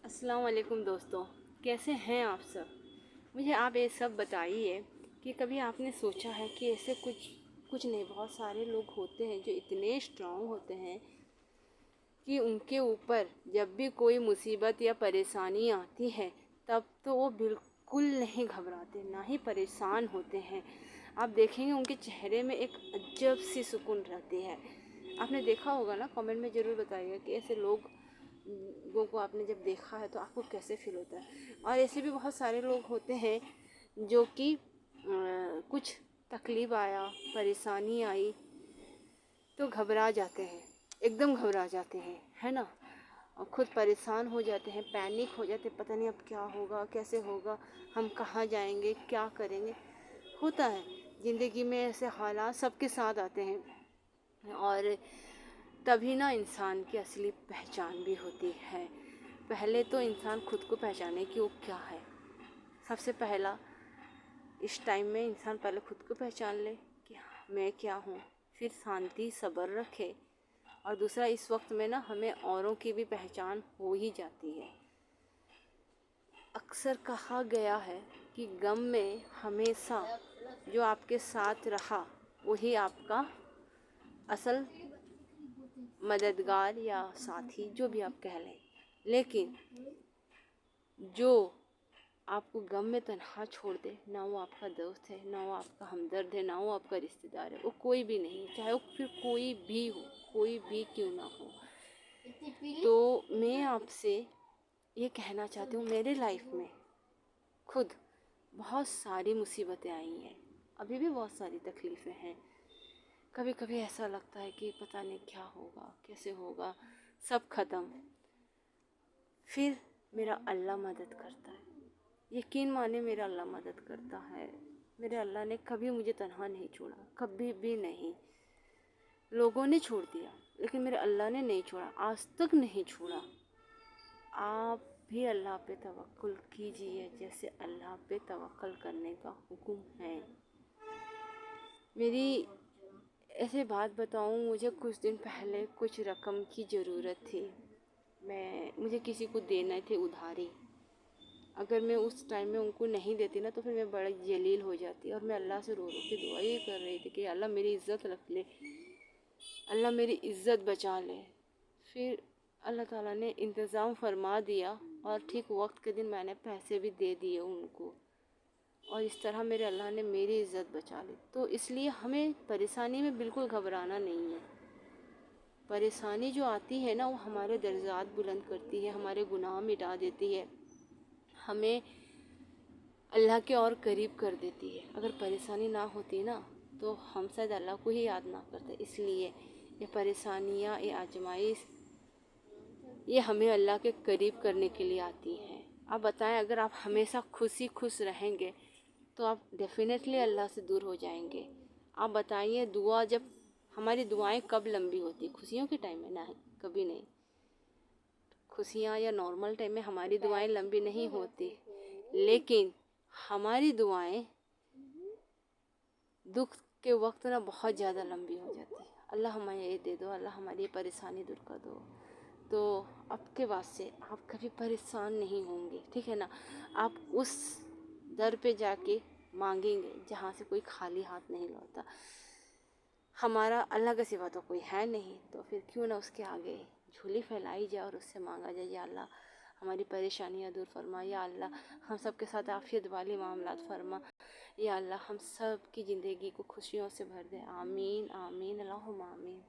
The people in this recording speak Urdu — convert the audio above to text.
السلام علیکم دوستوں، کیسے ہیں آپ سب؟ مجھے آپ یہ سب بتائیے کہ کبھی آپ نے سوچا ہے کہ ایسے کچھ نہیں، بہت سارے لوگ ہوتے ہیں جو اتنے اسٹرانگ ہوتے ہیں کہ ان کے اوپر جب بھی کوئی مصیبت یا پریشانی آتی ہے تب تو وہ بالکل نہیں گھبراتے، نہ ہی پریشان ہوتے ہیں۔ آپ دیکھیں گے ان کے چہرے میں ایک عجب سی سکون رہتی ہے۔ آپ نے دیکھا ہوگا نا، کمنٹ میں ضرور بتائیے گا کہ ایسے لوگوں کو آپ نے جب دیکھا ہے تو آپ کو کیسے فیل ہوتا ہے۔ اور ایسے بھی بہت سارے لوگ ہوتے ہیں جو کہ کچھ تکلیف آیا، پریشانی آئی تو گھبرا جاتے ہیں، ایک دم گھبرا جاتے ہیں، ہے نا، اور خود پریشان ہو جاتے ہیں، پینک ہو جاتے ہیں، پتہ نہیں اب کیا ہوگا، کیسے ہوگا، ہم کہاں جائیں گے، کیا کریں گے۔ ہوتا ہے زندگی میں ایسے حالات سب کے ساتھ آتے ہیں، اور تبھی نا انسان کی اصلی پہچان بھی ہوتی ہے۔ پہلے تو انسان خود کو پہچانے کہ وہ کیا ہے۔ سب سے پہلا اس ٹائم میں انسان پہلے خود کو پہچان لے کہ میں کیا ہوں، پھر شانتی صبر رکھے، اور دوسرا اس وقت میں نا ہمیں اوروں کی بھی پہچان ہو ہی جاتی ہے۔ اکثر کہا گیا ہے کہ غم میں ہمیشہ جو آپ کے ساتھ رہا وہی آپ کا اصل مددگار یا ساتھی، جو بھی آپ کہہ لیں، لیکن جو آپ کو غم میں تنہا چھوڑ دے، نہ وہ آپ کا دوست ہے، نہ وہ آپ کا ہمدرد ہے، نہ وہ آپ کا رشتہ دار ہے، وہ کوئی بھی نہیں، چاہے وہ پھر کوئی بھی ہو، کوئی بھی کیوں نہ ہو۔ تو میں آپ سے یہ کہنا چاہتی ہوں، میرے لائف میں خود بہت ساری مصیبتیں آئی ہیں، ابھی بھی بہت ساری تکلیفیں ہیں۔ کبھی کبھی ایسا لگتا ہے کہ پتہ نہیں کیا ہوگا، کیسے ہوگا، سب ختم۔ پھر میرا اللہ مدد کرتا ہے، یقین مانے میرا اللہ مدد کرتا ہے۔ میرے اللہ نے کبھی مجھے تنہا نہیں چھوڑا، کبھی بھی نہیں۔ لوگوں نے چھوڑ دیا لیکن میرے اللہ نے نہیں چھوڑا، آج تک نہیں چھوڑا۔ آپ بھی اللہ پہ توکل کیجئے جیسے اللہ پہ توکل کرنے کا حکم ہے۔ میری ایسے بات بتاؤں، مجھے کچھ دن پہلے کچھ رقم کی ضرورت تھی، مجھے کسی کو دینے تھے ادھاری۔ اگر میں اس ٹائم میں ان کو نہیں دیتی نا تو پھر میں بڑا ذلیل ہو جاتی، اور میں اللہ سے رو رو کے دعا یہ کر رہی تھی کہ اللہ میری عزت رکھ لے، اللہ میری عزت بچا لے۔ پھر اللہ تعالیٰ نے انتظام فرما دیا، اور ٹھیک وقت کے دن میں نے پیسے بھی دے دیے ان کو، اور اس طرح میرے اللہ نے میری عزت بچا لی۔ تو اس لیے ہمیں پریشانی میں بالکل گھبرانا نہیں ہے۔ پریشانی جو آتی ہے نا وہ ہمارے درجات بلند کرتی ہے، ہمارے گناہ مٹا دیتی ہے، ہمیں اللہ کے اور قریب کر دیتی ہے۔ اگر پریشانی نہ ہوتی نا تو ہم شاید اللہ کو ہی یاد نہ کرتے۔ اس لیے یہ پریشانیاں، یہ آزمائش، یہ ہمیں اللہ کے قریب کرنے کے لیے آتی ہیں۔ آپ بتائیں، اگر آپ ہمیشہ خوش رہیں گے تو آپ ڈیفینیٹلی اللہ سے دور ہو جائیں گے۔ آپ بتائیے، ہماری دعائیں کب لمبی ہوتی؟ خوشیوں کے ٹائم میں؟ نہیں، کبھی نہیں۔ خوشیاں یا نارمل ٹائم میں ہماری دعائیں لمبی نہیں ہوتی، لیکن ہماری دعائیں دکھ کے وقت نا بہت زیادہ لمبی ہو جاتی ہے۔ اللہ ہمیں یہ دے دو، اللہ ہماری یہ پریشانی دور کر دو۔ تو اب کے بعد سے آپ کبھی پریشان نہیں ہوں گے، ٹھیک ہے نا۔ آپ اس در پہ جا کے مانگیں گے جہاں سے کوئی خالی ہاتھ نہیں لوٹتا۔ ہمارا اللہ کے سوا تو کوئی ہے نہیں، تو پھر کیوں نہ اس کے آگے جھولی پھیلائی جائے اور اس سے مانگا جائے، یا اللہ ہماری پریشانیاں دور فرما، یا اللہ ہم سب کے ساتھ عافیت والی معاملات فرما، یا اللہ ہم سب کی زندگی کو خوشیوں سے بھر دے۔ آمین آمین، اللہم آمین۔